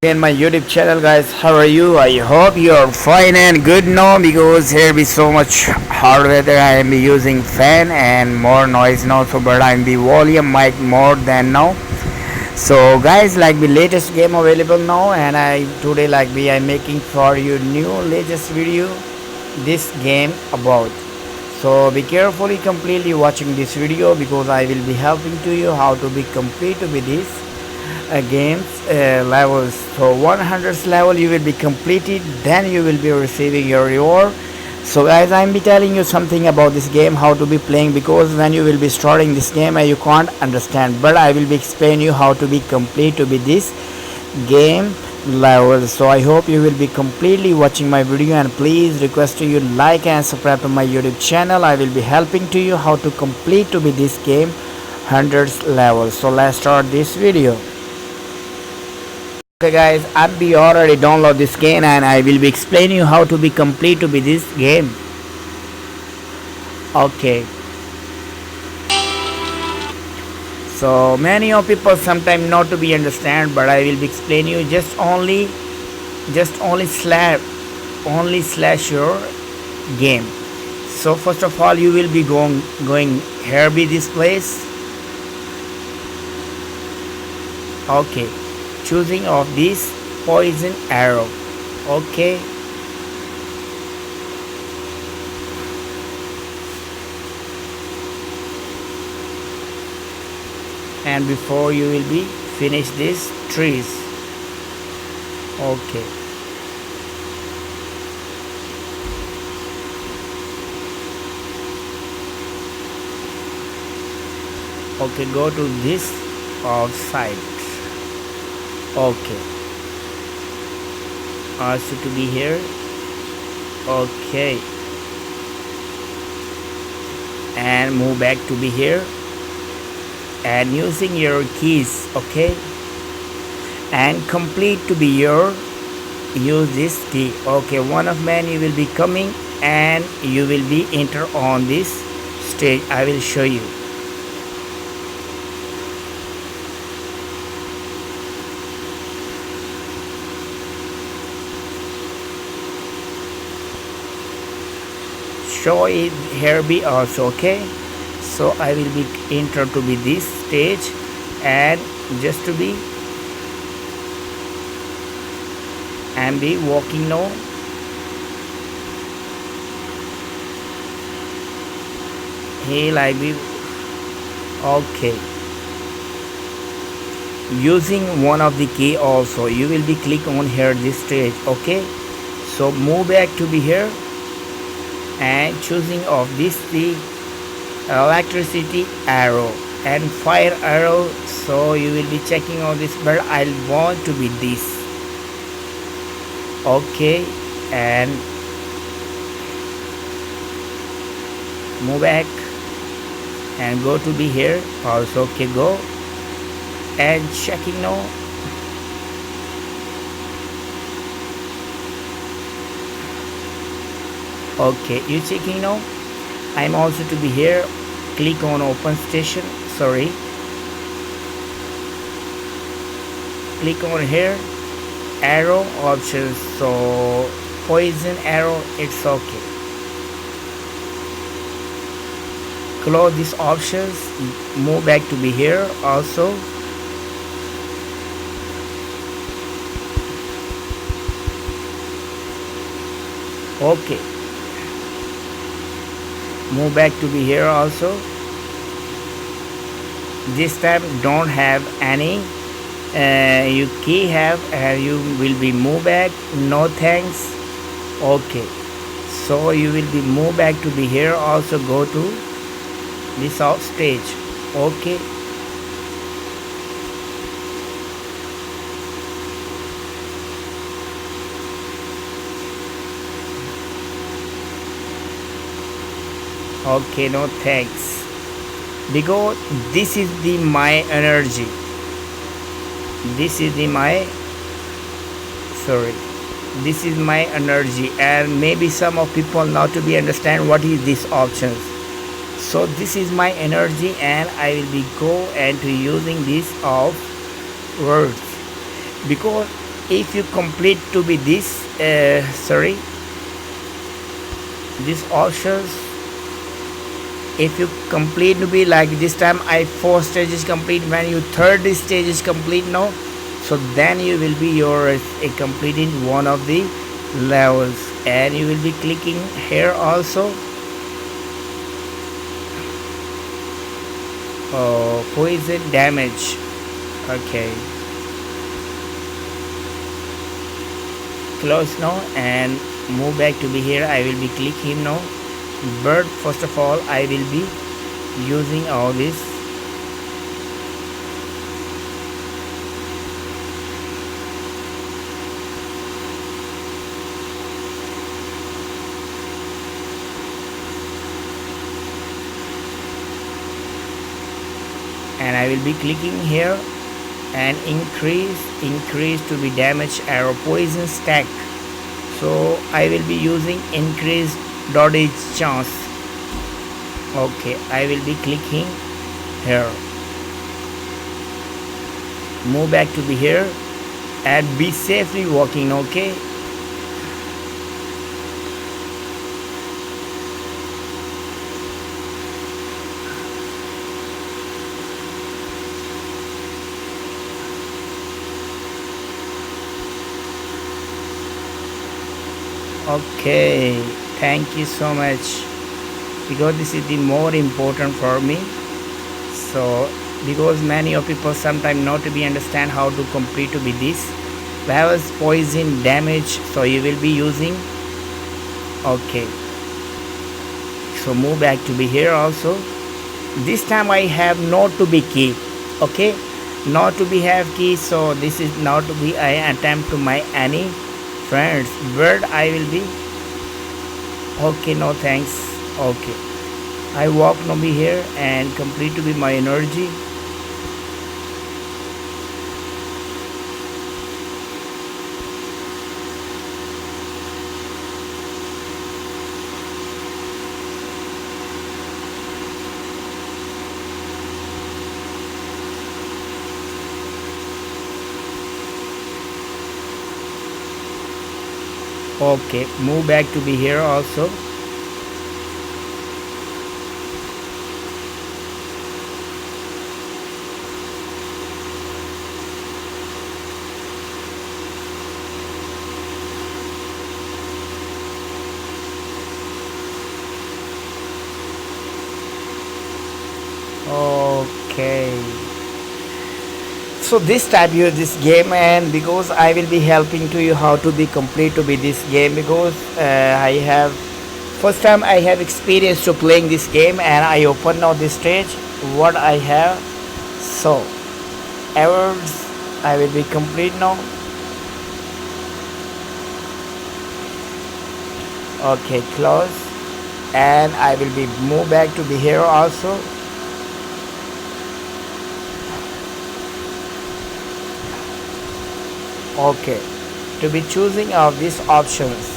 In my YouTube channel, guys. How are you? I hope you are fine and good now, because here be so much hard weather. I am be using fan and more noise now, so but I'm be volume mic more than now. So guys, like the latest game available now, and I today like be I'm making for you new latest video this game about. So be carefully completely watching this video, because I will be helping to you how to be complete with this games levels. So 100th level you will be completed, then you will be receiving your reward. So guys, I'm be telling you something about this game, how to be playing, because when you will be starting this game you can't understand, but I will be explain you how to be complete to be this game level. So I hope you will be completely watching my video, and please request to you like and subscribe to my YouTube channel. I will be helping to you how to complete to be this game 100th level. So let's start this video. Okay guys, I'll be already download this game, and I will be explaining you how to be complete to be this game. Okay, so many of people sometimes not to be understand, but I will be explaining you just only slash your game. So first of all, you will be going here be this place. Okay, choosing of this poison arrow. Okay, and before you will be finish these trees. Okay, okay, go to this outside. Okay, ask you to be here. Okay, and move back to be here, and using your keys. Okay, and complete to be your use this key. Okay, one of man you will be coming, and you will be enter on this stage. I will show you. Show it here be also. Okay, so I will be enter to be this stage, and just to be and be walking now. He like be okay, using one of the key also you will be click on here this stage. Okay, so move back to be here, and choosing of this the electricity arrow and fire arrow. So you will be checking on this, but I'll want to be this. Okay, and move back and go to be here also. Okay, go and checking now. Okay, you checking now. I'm also to be here. Click on open station. Sorry, click on here arrow options. So poison arrow, it's okay. Close these options. Move back to be here also. Okay, move back to be here also. This time don't have any you key have, you will be move back. No thanks. Okay, so you will be move back to be here also. Go to this off stage. Okay, okay, no thanks, because this is the my energy. This is the my sorry, this is my energy, and maybe some of people not to be understand what is this options. So this is my energy, and I will be go and to using this of words, because if you complete to be this sorry these options, if you complete to be like this time I 4 stages complete, when you third stage is complete now, so then you will be your completing one of the levels, and you will be clicking here also. Poison damage. Okay, close now and move back to be here. I will be click him now. But first of all I will be using all this. And I will be clicking here and increase to be damage arrow poison stack. So I will be using increase dodge chance. Okay, I will be clicking here, move back to be here and be safely walking. Okay, okay, thank you so much, because this is the more important for me. So because many of people sometimes not to be understand how to complete to be this levels poison damage, so you will be using. Okay, so move back to be here also. This time I have not to be key. Okay, not to be have key, so this is not to be I attempt to my any friends, but I will be. Okay, no thanks. Okay, I walk now be here and complete to be my energy. Okay, move back to be here also. Okay, so this type you this game, and because I will be helping to you how to be complete to be this game, because I have first time I have experience to playing this game, and I open now this stage what I have. So errors I will be complete now. Okay, close, and I will be move back to be here also. Okay, to be choosing of these options,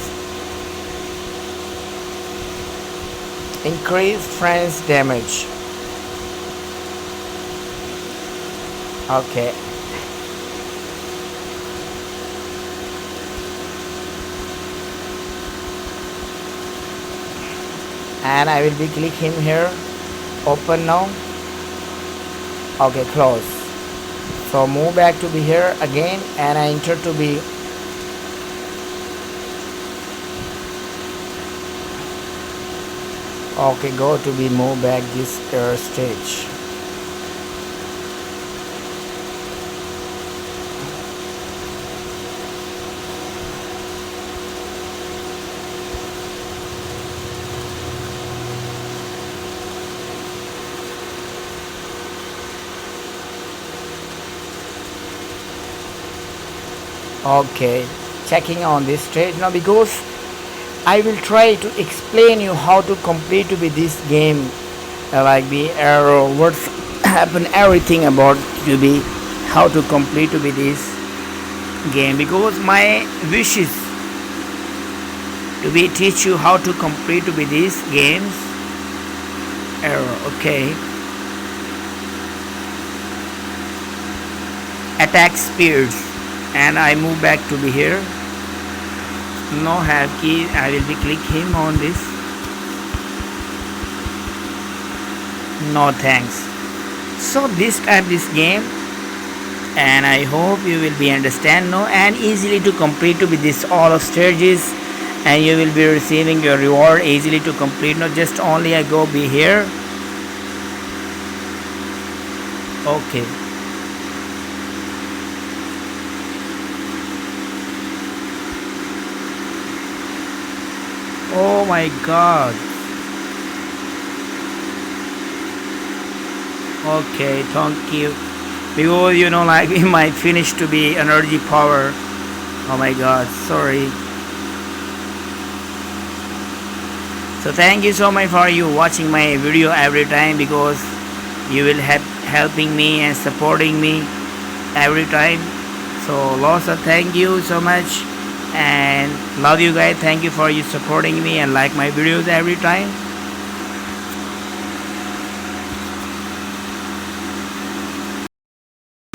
increase friends damage. Okay, and I will be click him here, open now. Okay, close. So move back to be here again, and I enter to be. Okay, go to be move back this stage. Okay, checking on this stage now, because I will try to explain you how to complete to be this game, like the arrow, what's happen, everything about to be how to complete to be this game, because my wish is to be teach you how to complete to be these games. Arrow, okay. Attack speeds. and I move back to be here. No have key. I will be click him on this. No thanks. So this type this game, and I hope you will be understand now and easily to complete to with this all of stages, and you will be receiving your reward easily to complete. Not just only I go be here. Okay. Oh my god. Okay, thank you. Because like we might finish to be energy power. Oh my god, sorry. So thank you so much for you watching my video every time, because you will helping me and supporting me every time. So lots of thank you so much, and love you guys. Thank you for you supporting me and like my videos every time.